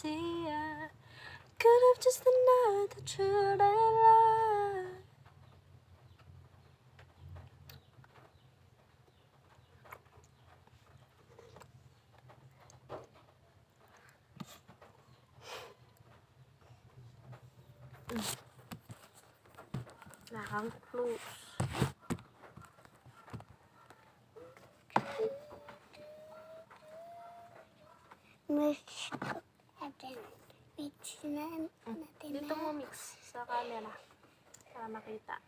see ya. Could have just denied the truth I lied. Nakang-close. Mix natin. Mix natin. Dito mo mix sa camera para makita.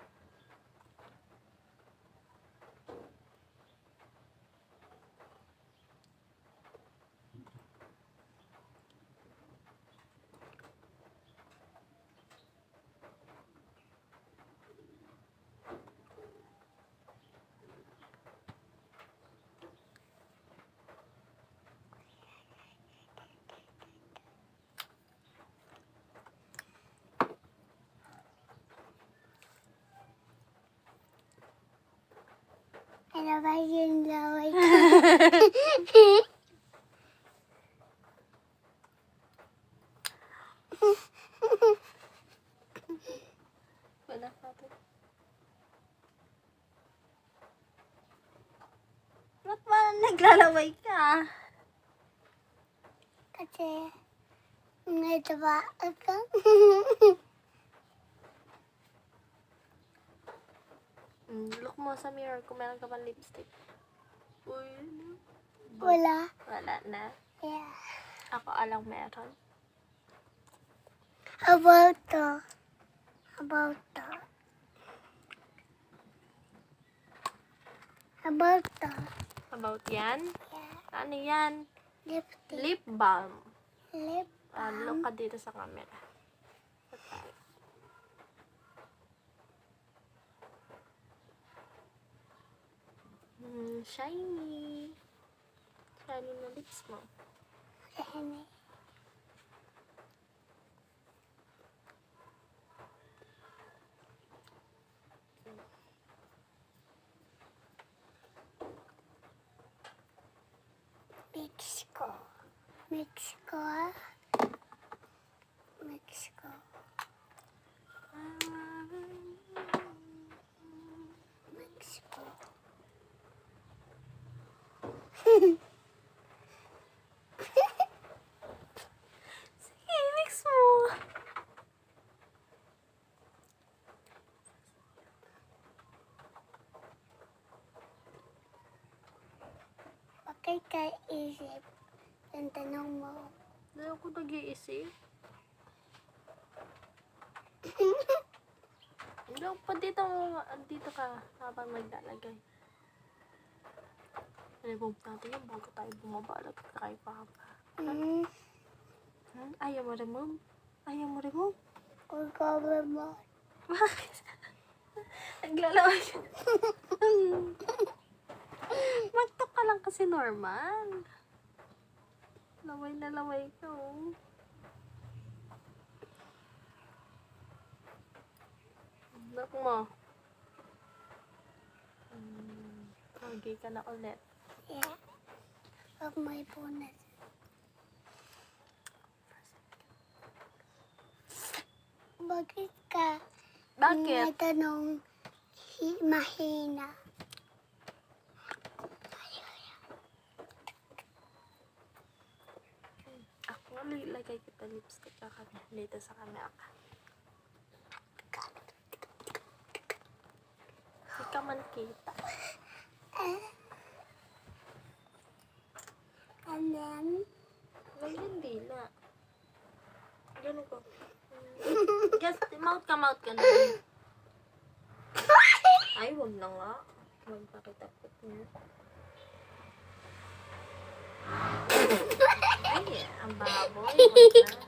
Ano ba yung laway ko? Wala pa to. Ba't ba naglalaway ka? Kasi natawa ako. Look mo sa mirror kung meron ka pang lipstick. Uy. Wala. Wala na. Yeah. Ako alang meron. About to. About to. About to. About yan? Yeah. Ano yan? Lipstick. Lip balm. Lip. Look ka dito sa camera. Okay. Shiny. Shiny na lips mo. Shiny. Mexico. Mexico. Mexico. Mexico. Sige, mix mo. Bakit ka isip yung tanong mo? Hindi ako nag-iisip. Hindi ako pa dito ka habang naglalagay. Remove natin yung bago tayo bumabalot kay Papa. Ayaw mo remove? Ayaw mo remove? Kung cover mo. Bakit? Naglalaway ka. Magtok ka lang kasi normal. Laway na laway ka, oh. Look mo. Okay ka na ulit. Yeah. Pag may punas. Bakit ka? Bakit? Natanong mahina. Ako, lagay kita lipstick ka dito sa camera ka. Hindi ka man kita. And then, Ganyan dila. Ganun ko. Just mouth ka na. Ay, wag na nga. Magpakita ko niya. Ay, ang baboy. Wag na.